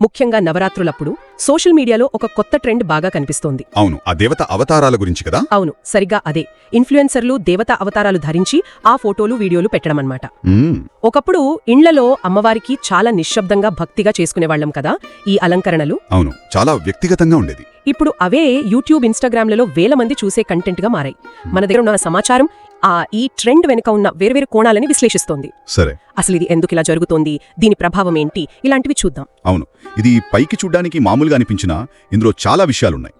ముఖ్యంగా నవరాత్రులప్పుడు సోషల్ మీడియాలో ఒక కొత్త ట్రెండ్ బాగా కనిపిస్తోంది. అవును, ఆ దేవత అవతారాల గురించి కదా. అవును, సరిగ్గా అదే. ఇన్ఫ్లుయెన్సర్లు దేవతా అవతారాలు ధరించి ఆ ఫోటోలు వీడియోలు పెట్టడమన్నమాట. ఒకప్పుడు ఇండ్లలో అమ్మవారికి చాలా నిశ్శబ్దంగా భక్తిగా చేసుకునేవాళ్లం కదా ఈ అలంకరణలు. అవును, చాలా వ్యక్తిగతంగా ఉండేది. ఇప్పుడు అవే యూట్యూబ్, ఇన్స్టాగ్రామ్లలో వేల మంది చూసే కంటెంట్గా మారాయి. మన దగ్గర ఉన్న సమాచారం ఈ ట్రెండ్ వెనుక ఉన్న వేర్వేరు కోణాలని విశ్లేషిస్తోంది. సరే, అసలు ఇది ఎందుకిలా జరుగుతోంది, దీని ప్రభావం ఏంటి, ఇలాంటివి చూద్దాం. అవును, ఇది పైకి చూడ్డానికి మామూలుగా అనిపించినా ఇందులో చాలా విషయాలున్నాయి.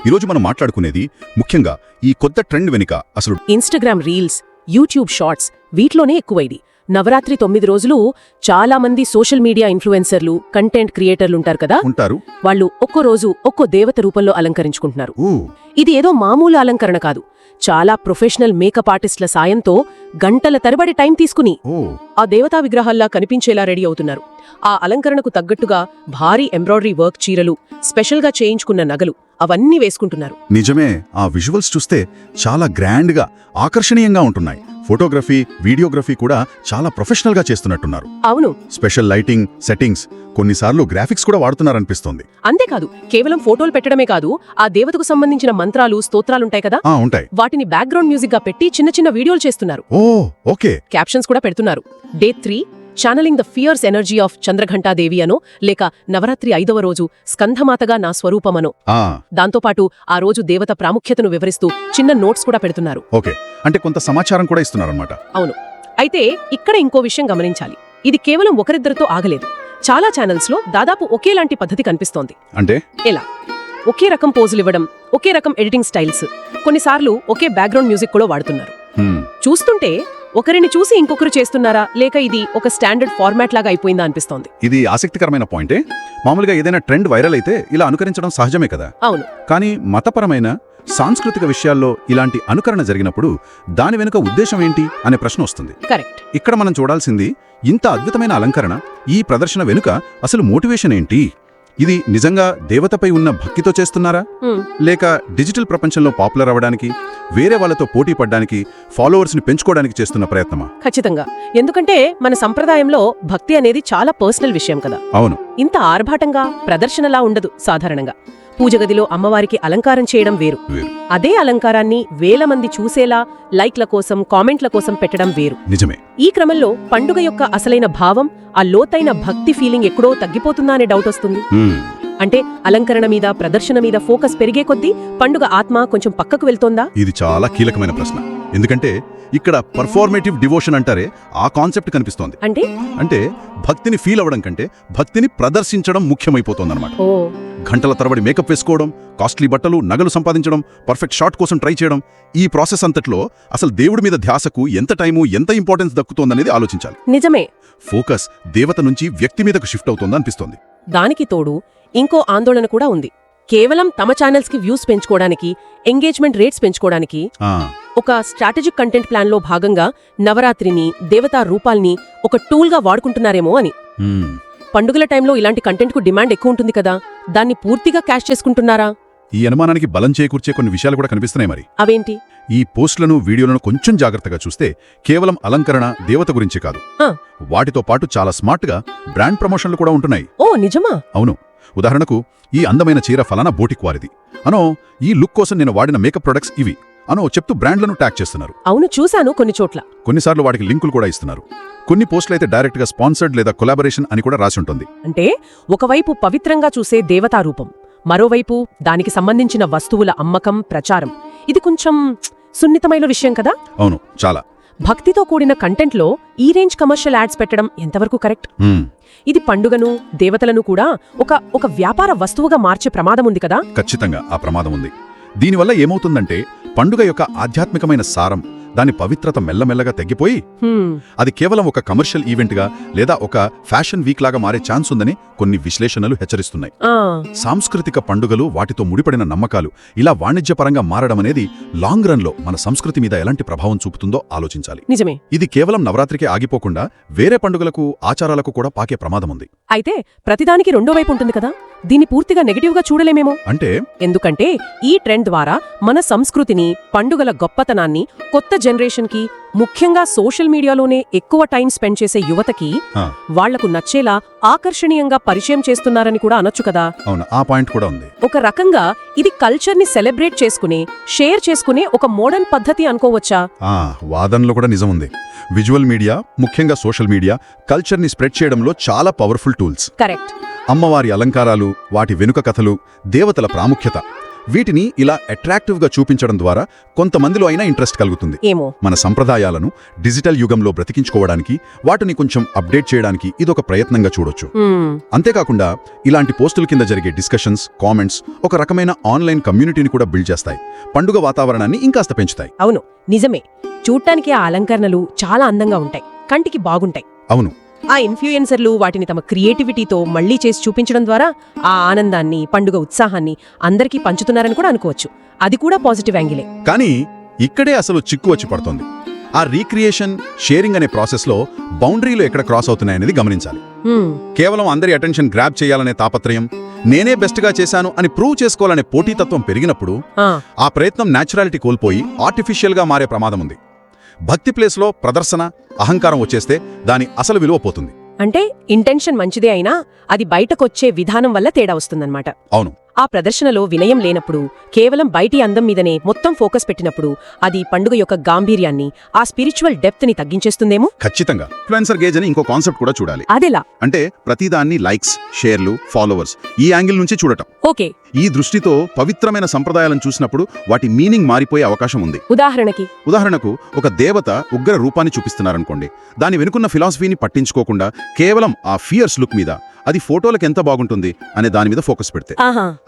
ఈరోజు మనం మాట్లాడుకునేది ముఖ్యంగా ఈ కొత్త ట్రెండ్ వెనుక అసలు. ఇన్స్టాగ్రామ్ రీల్స్, యూట్యూబ్ షార్ట్స్ వీటిలోనే ఎక్కువ ఇది. నవరాత్రి 9 రోజులు చాలా మంది సోషల్ మీడియా ఇన్ఫ్లుయెన్సర్లు, కంటెంట్ క్రియేటర్లుంటారు కదా, వాళ్ళు ఒక్కో రోజు ఒక్కో దేవత రూపంలో అలంకరించుకుంటున్నారు. ఇది ఏదో మామూలు అలంకరణ కాదు, చాలా ప్రొఫెషనల్ మేకప్ ఆర్టిస్టుల సాయంతో గంటల తరబడి టైం తీసుకుని ఆ దేవతా విగ్రహాల్లా కనిపించేలా రెడీ అవుతున్నారు. ఆ అలంకరణకు తగ్గట్టుగా భారీ ఎంబ్రాయిడరీ వర్క్ చీరలు, స్పెషల్గా చేయించుకున్న నగలు అవన్నీ వేసుకుంటున్నారు. నిజమే, ఆ విజువల్స్ చూస్తే చాలా గ్రాండ్గా, ఆకర్షణీయంగా ఉంటున్నాయి. ఫోటోగ్రఫీ, వీడియోగ్రఫీ కూడా చాలా ప్రొఫెషనల్గా చేస్తున్నట్టున్నారు. అవును, స్పెషల్ లైటింగ్, సెట్టింగ్స్, కొన్నిసార్లు గ్రాఫిక్స్ కూడా వాడుతున్నారనిపిస్తోంది. అంతేకాదు, కేవలం ఫోటోలు పెట్టడమే కాదు, ఆ దేవతకు సంబంధించిన మంత్రాలు, స్తోత్రాలుంటాయి కదా, ఉంటాయి. వాటిని బ్యాక్గ్రౌండ్ మ్యూజిక్ గా పెట్టి చిన్న చిన్న వీడియోలు చేస్తున్నారు. ఓకే, క్యాప్షన్స్ కూడా పెడుతున్నారు. Day 3 channeling the fierce energy of Chandraghanta Devi అనో, లేక నవరాత్రి 5వ రోజు స్కంధమాతగా నా స్వరూపమనో. దాంతోపాటు ఆ రోజు దేవత ప్రాముఖ్యతను వివరిస్తూ చిన్న నోట్స్ కూడా పెడుతున్నారు. ఓకే, అంటే కొంత సమాచారం కూడా ఇస్తున్నారన్నమాట. అవును, అయితే ఇక్కడ ఇంకో విషయం గమనించాలి. ఇది కేవలం ఒకరిద్దరితో ఆగలేదు. చాలా ఛానల్స్ లో దాదాపు ఒకేలాంటి పద్ధతి కనిపిస్తోంది. అంటే ఎలా? ఒకే రకం పోజులివ్వడం, ఒకే రకం ఎడిటింగ్ స్టైల్స్, కొన్నిసార్లు ఒకే బ్యాక్గ్రౌండ్ మ్యూజిక్ కూడా వాడుతున్నారు. చూస్తుంటే ఒకరిని చూసి ఇంకొకరు చేస్తున్నారా, లేక ఇది ఒక స్టాండర్డ్ ఫార్మాట్ లాగా అయిపోయిందా అనిపిస్తోంది. ఇది ఆసక్తికరమైన పాయింటే. మామూలుగా ఏదైనా ట్రెండ్ వైరల్ అయితే ఇలా అనుకరించడం సహజమే కదా. అవును, కానీ మతపరమైన, సాంస్కృతిక విషయాల్లో ఇలాంటి అనుకరణ జరిగినప్పుడు దాని వెనుక ఉద్దేశం ఏంటి అనే ప్రశ్న వస్తుంది. కరెక్ట్. ఇక్కడ మనం చూడాల్సింది, ఇంత అద్భుతమైన అలంకరణ, ఈ ప్రదర్శన వెనుక అసలు మోటివేషన్ ఏంటి? ఇది నిజంగా దేవతపై ఉన్న భక్తితో చేస్తున్నారా, లేక డిజిటల్ ప్రపంచంలో పాపులర్ అవ్వడానికి, వేరే వాళ్ళతో పోటీ పడ్డానికి, ఫాలోవర్స్ ని పెంచుకోవడానికి చేస్తున్న ప్రయత్నమా? ఖచ్చితంగా. ఎందుకంటే మన సంప్రదాయంలో భక్తి అనేది చాలా పర్సనల్ విషయం కదా. అవును, ఇంత ఆర్భాటంగా ప్రదర్శనలా ఉండదు సాధారణంగా. పూజగదిలో అమ్మవారికి అలంకారం చేయడం వేరు, అదే అలంకారాన్ని వేల మంది చూసేలా లైక్ల కోసం, కామెంట్ల కోసం పెట్టడం వేరు. నిజమే. ఈ క్రమంలో పండుగ యొక్క అసలైన భావం, ఆ లోతైన భక్తి ఫీలింగ్ ఎక్కడో తగ్గిపోతుందా అనే డౌట్ వస్తుంది. అంటే అలంకరణ మీద, ప్రదర్శన మీద ఫోకస్ పెరిగే కొద్దీ పండుగ ఆత్మ కొంచెం పక్కకు వెళ్తోందా? ఇది చాలా కీలకమైన ప్రశ్న. ఎందుకంటే ఇక్కడ పర్ఫార్మేటివ్ డివోషన్ అంటారే, ఆ కాన్సెప్ట్ కనిపిస్తోంది. అంటే భక్తిని ఫీల్ అవ్వడం కంటే భక్తిని ప్రదర్శించడం ముఖ్యమైపోతోందన్నమాట. గంటల తరబడి మేకప్ వేసుకోవడం, కాస్ట్లీ బట్టలు, నగలు సంపాదించడం, పర్ఫెక్ట్ షాట్ కోసం ట్రై చేయడం, ఈ ప్రాసెస్ అంతట్లో అసలు దేవుడి మీద ధ్యాసకు ఎంత టైము, ఎంత ఇంపార్టెన్స్ దక్కుతోందనేది ఆలోచించాలి. నిజమే. ఫోకస్ దేవత నుంచి వ్యక్తి మీదకు షిఫ్ట్ అవుతోందనిపిస్తోంది. దానికి తోడు ఇంకో ఆందోళన కూడా ఉంది. కేవలం తమ ఛానల్స్ కి వ్యూస్ పెంచుకోవడానికి, ఎంగేజ్మెంట్ రేట్స్ పెంచుకోవడానికి ఒక స్ట్రాటజిక్ కంటెంట్ ప్లాన్ లో భాగంగా నవరాత్రిని, దేవతా రూపాల్ని ఒక టూల్ గా వాడుకుంటున్నారేమో అని. పండుగల టైంలో ఇలాంటి కంటెంట్ కు డిమాండ్ ఎక్కువ ఉంటుంది కదా, దాన్ని పూర్తిగా క్యాష్ చేసుకుంటున్నారా? ఈ అనుమానానికి బలం చేకూర్చే కొన్ని విషయాలు కూడా కనిపిస్తున్నాయి. మరి అవేంటి? ఈ పోస్టులను, వీడియోలను కొంచెం జాగ్రత్తగా చూస్తే కేవలం అలంకరణ, దేవత గురించి కాదు, వాటితో పాటు చాలా స్మార్ట్ గా బ్రాండ్ ప్రమోషన్లు కూడా ఉంటున్నాయి. ఓ నిజమా? అవును. ఉదాహరణకు, ఈ అందమైన చీర ఫలానా బోటిక్ వారిది అనో, ఈ లుక్ కోసం నేను వాడిన మేకప్ ప్రొడక్ట్స్ ఇవి అనో చెప్తూ బ్రాండ్లను ట్యాగ్ చేస్తున్నారు. అవును, చూశాను కొన్ని చోట్ల. కొన్నిసార్లు వాటికి లింకులు కూడా ఇస్తున్నారు. కొన్ని పోస్టులు అయితే డైరెక్ట్ గా స్పాన్సర్డ్ లేదా కొలాబరేషన్ అని కూడా రాసి ఉంటుంది. అంటే ఒకవైపు పవిత్రంగా చూసే దేవతా రూపం, మరోవైపు దానికి సంబంధించిన వస్తువుల అమ్మకం, ప్రచారం. ఇది కొంచెం సున్నితమైన విషయం కదా. అవును, చాలా. భక్తితో కూడిన కంటెంట్లో ఈ రేంజ్ కమర్షియల్ యాడ్స్ పెట్టడం ఎంతవరకు కరెక్ట్? ఇది పండుగను, దేవతలను కూడా ఒక వ్యాపార వస్తువుగా మార్చే ప్రమాదం ఉంది కదా. ఖచ్చితంగా ఆ ప్రమాదం ఉంది. దీనివల్ల ఏమవుతుందంటే పండుగ యొక్క ఆధ్యాత్మికమైన సారం, దాని పవిత్రత మెల్లమెల్లగా తగ్గిపోయి అది కేవలం ఒక కమర్షియల్ ఈవెంట్ గా లేదా ఒక ఫ్యాషన్ వీక్ లాగా మారే ఛాన్స్ ఉందని కొన్ని విశ్లేషణలు హెచ్చరిస్తున్నాయి. సాంస్కృతిక పండుగలు, వాటితో ముడిపడిన నమ్మకాలు ఇలా వాణిజ్యపరంగా మారడం అనేది లాంగ్ రన్ లో మన సంస్కృతి మీద ఎలాంటి ప్రభావం చూపుతుందో ఆలోచించాలి. నిజమే. ఇది కేవలం నవరాత్రికే ఆగిపోకుండా వేరే పండుగలకు, ఆచారాలకు కూడా పాకే ప్రమాదం ఉంది. అయితే ప్రతిదానికి రెండో వైపు ఉంటుంది కదా. దీన్ని పూర్తిగా నెగటివ్ గా చూడలేమేమో. అంటే ఎందుకంటే ఈ ట్రెండ్ ద్వారా మన సంస్కృతిని, పండుగల గొప్పతనాన్ని కొత్త జనరేషన్ కి ముఖ్యంగా సోషల్ మీడియాలోనే ఎక్కువ టైం స్పెండ్ చేసే యువతకి ఆ, వాళ్లకు నచ్చేలా ఆకర్షణీయంగా పరిచయం చేస్తున్నారని కూడా అనొచ్చు కదా. అవును, ఆ పాయింట్ కూడా ఉంది. ఒక రకంగా ఇది కల్చర్ని సెలబ్రేట్ చేసుకునే, షేర్ చేసుకునే ఒక మోడర్న్ పద్ధతి అనుకోవచ్చా? ఆ వాదనలో కూడా నిజం ఉంది. విజువల్ మీడియా, ముఖ్యంగా సోషల్ మీడియా, కల్చర్ని స్ప్రెడ్ చేయడంలో చాలా పవర్ఫుల్ టూల్స్. కరెక్ట్. అమ్మవారి అలంకారాలు, వాటి వెనుక కథలు, దేవతల ప్రాముఖ్యత, వీటిని ఇలా అట్రాక్టివ్గా చూపించడం ద్వారా కొంతమందిలో అయినా ఇంట్రెస్ట్ కలుగుతుంది. ఏమో. మన సంప్రదాయాలను డిజిటల్ యుగంలో బ్రతికించుకోవడానికి, వాటిని కొంచెం అప్డేట్ చేయడానికి ఇదొక ప్రయత్నంగా చూడొచ్చు. అంతేకాకుండా ఇలాంటి పోస్టుల కింద జరిగే డిస్కషన్స్, కామెంట్స్ ఒక రకమైన ఆన్లైన్ కమ్యూనిటీని కూడా బిల్డ్ చేస్తాయి, పండుగ వాతావరణాన్ని ఇంకాస్త పెంచుతాయి. అవును, నిజమే. చూడ్డానికి ఆ అలంకరణలు చాలా అందంగా ఉంటాయి, కంటికి బాగుంటాయి. అవును, ఆ ఇన్ఫ్లుయెన్సర్లు వాటిని తమ క్రియేటివిటీతో మళ్లీ చేసి చూపించడం ద్వారా ఆ ఆనందాన్ని, పండుగ ఉత్సాహాన్ని అందరికీ పంచుతున్నారని కూడా అనుకోవచ్చు. అది కూడా పాజిటివ్ యాంగిలే. కానీ ఇక్కడే అసలు చిక్కు వచ్చి పడుతోంది. ఆ రీక్రియేషన్, షేరింగ్ అనే ప్రాసెస్లో బౌండరీలు ఎక్కడ క్రాస్ అవుతున్నాయనేది గమనించాలి. కేవలం అందరి అటెన్షన్ గ్రాబ్ చేయాలనే తాపత్రయం, నేనే బెస్ట్గా చేశాను అని ప్రూవ్ చేసుకోవాలనే పోటీతత్వం పెరిగినప్పుడు ఆ ప్రయత్నం న్యాచురాలిటీ కోల్పోయి ఆర్టిఫిషియల్గా మారే ప్రమాదం ఉంది. భక్తి ప్లేస్లో ప్రదర్శన, అహంకారం వచ్చేస్తే దాని అసలు విలువ పోతుంది. అంటే ఇంటెన్షన్ మంచిదే అయినా అది బయటకొచ్చే విధానం వల్ల తేడా వస్తుందన్నమాట. అవును. ఆ ప్రదర్శనలో వినయం లేనప్పుడు, కేవలం బయటి అందం మీదనే మొత్తం ఫోకస్ పెట్టినప్పుడు అది పండుగ యొక్క గాంభీర్యాన్ని, ఆ స్పిరిచువల్ డెప్త్ ని తగ్గించేస్తుందేమో. ఖచ్చితంగా. ఇన్ఫ్లుయెన్సర్ గేజ్ అని ఇంకో కాన్సెప్ట్ కూడా చూడాలి. అదెలా? అంటే ప్రతిదాన్ని లైక్స్, షేర్లు, ఫాలోవర్స్ ఈ యాంగిల్ నుంచి చూడటం. ఓకే. ఈ దృష్టితో పవిత్రమైన సంప్రదాయాలను చూసినప్పుడు వాటి మీనింగ్ మారిపోయే అవకాశం ఉంది. ఉదాహరణకు ఒక దేవత ఉగ్ర రూపాన్ని చూపిస్తున్నారనుకోండి, దాని వెనుకున్న ఫిలాసఫీని పట్టించుకోకుండా కేవలం ఆ ఫియర్స్ లుక్ మీద, అది ఫోటోలకు ఎంత బాగుంటుంది అనే దాని మీద ఫోకస్ పెడితే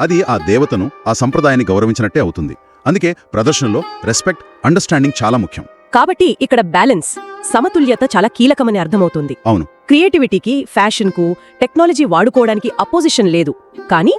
అది ఆ దేవతను, ఆ సంప్రదాయాన్ని గౌరవించినట్టే అవుతుంది. అందుకే ప్రదర్శనలో రెస్పెక్ట్, అండర్స్టాండింగ్ చాలా ముఖ్యం. కాబట్టి ఇక్కడ బ్యాలెన్స్, సమతుల్యత చాలా కీలకమని అర్థమవుతుంది. అవును. క్రియేటివిటీకి, ఫ్యాషన్కు, టెక్నాలజీ వాడుకోవడానికి అపోజిషన్ లేదు. కానీ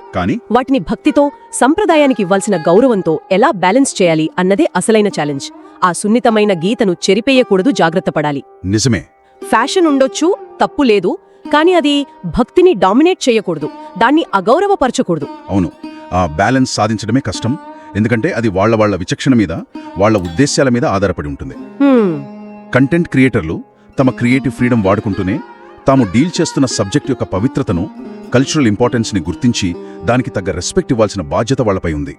వాటిని భక్తితో, సంప్రదాయానికి ఇవ్వాల్సిన గౌరవంతో ఎలా బ్యాలెన్స్ చేయాలి అన్నదే అసలైన ఛాలెంజ్. ఆ సున్నితమైన గీతను చెరిపేయకూడదు, జాగ్రత్త పడాలి. నిజమే. ఫ్యాషన్ ఉండొచ్చు, తప్పు లేదు. కానీ అది భక్తిని డామినేట్ చేయకూడదు, దాన్ని అగౌరవపరచకూడదు. అవును. ఆ బ్యాలెన్స్ సాధించడమే కష్టం. ఎందుకంటే అది వాళ్ళ విచక్షణ మీద, వాళ్ళ ఉద్దేశాల మీద ఆధారపడి ఉంటుంది. కంటెంట్ క్రియేటర్లు తమ క్రియేటివ్ ఫ్రీడమ్ వాడుకుంటూనే తాము డీల్ చేస్తున్న సబ్జెక్ట్ యొక్క పవిత్రతను, కల్చరల్ ఇంపార్టెన్స్ని గుర్తించి దానికి తగ్గ రెస్పెక్ట్ ఇవ్వాల్సిన బాధ్యత వాళ్లపై ఉంది.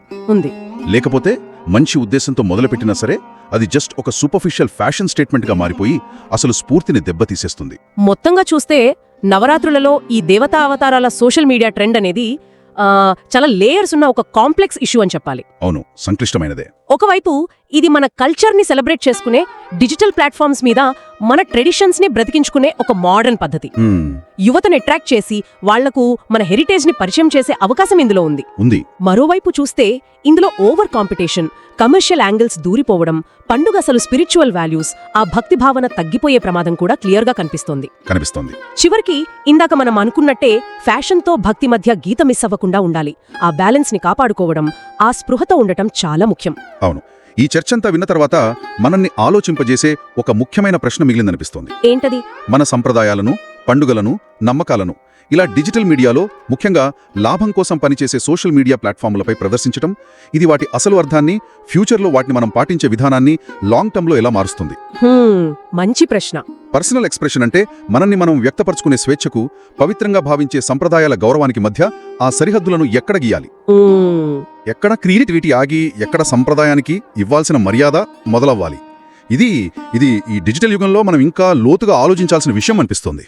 లేకపోతే మంచి ఉద్దేశంతో మొదలుపెట్టినా సరే అది జస్ట్ ఒక సూపర్ఫిషియల్ ఫ్యాషన్ స్టేట్మెంట్గా మారిపోయి అసలు స్ఫూర్తిని దెబ్బతీసేస్తుంది. మొత్తంగా చూస్తే నవరాత్రులలో ఈ దేవతా అవతారాల సోషల్ మీడియా ట్రెండ్ అనేది చాలా లేయర్స్ ఉన్న ఒక కాంప్లెక్స్ ఇష్యూ అని చెప్పాలి. అవును, సంక్లిష్టమైనదే. ఒకవైపు ఇది మన కల్చర్ని సెలబ్రేట్ చేసుకునే, డిజిటల్ ప్లాట్ఫామ్స్ మీద మన ట్రెడిషన్స్ ని బ్రతికించుకునే ఒక మోడర్న్ పద్ధతి. యువతను అట్రాక్ట్ చేసి వాళ్లకు మన హెరిటేజ్ ని పరిచయం చేసే అవకాశం ఇందులో ఉంది. మరోవైపు చూస్తే ఇందులో ఓవర్ కాంపిటీషన్, కమర్షియల్ యాంగిల్స్ దూరిపోవడం, పండుగ అసలు స్పిరిచువల్ వాల్యూస్, ఆ భక్తి భావన తగ్గిపోయే ప్రమాదం కూడా క్లియర్గా కనిపిస్తోంది. చివరికి ఇందాక మనం అనుకున్నట్టే ఫ్యాషన్తో భక్తి మధ్య గీత మిస్ అవ్వకుండా ఉండాలి. ఆ బ్యాలెన్స్ ని కాపాడుకోవడం, ఆ స్పృహతో ఉండటం చాలా ముఖ్యం. అవును. ఈ చర్చంతా విన్న తర్వాత మనల్ని ఆలోచింపజేసే ఒక ముఖ్యమైన ప్రశ్న మిగిలిందనిపిస్తోంది. ఏంటది? మన సంప్రదాయాలను, పండుగలను, నమ్మకాలను ఇలా డిజిటల్ మీడియాలో, ముఖ్యంగా లాభం కోసం పనిచేసే సోషల్ మీడియా ప్లాట్ఫామ్లపై ప్రదర్శించడం, ఇది వాటి అసలు అర్థాన్ని, ఫ్యూచర్లో వాటిని మనం పాటించే విధానాన్ని లాంగ్ టర్మ్లో ఎలా మారుస్తుంది? మంచి ప్రశ్న. పర్సనల్ ఎక్స్ప్రెషన్ అంటే మనల్ని మనం వ్యక్తపరుచుకునే స్వేచ్ఛకు, పవిత్రంగా భావించే సంప్రదాయాల గౌరవానికి మధ్య ఆ సరిహద్దులను ఎక్కడ గీయాలి? ఎక్కడ క్రియేటివిటీ ఆగి, ఎక్కడ సంప్రదాయానికి ఇవ్వాల్సిన మర్యాద మొదలవ్వాలి? ఇది ఈ డిజిటల్ యుగంలో మనం ఇంకా లోతుగా ఆలోచించాల్సిన విషయం అనిపిస్తోంది.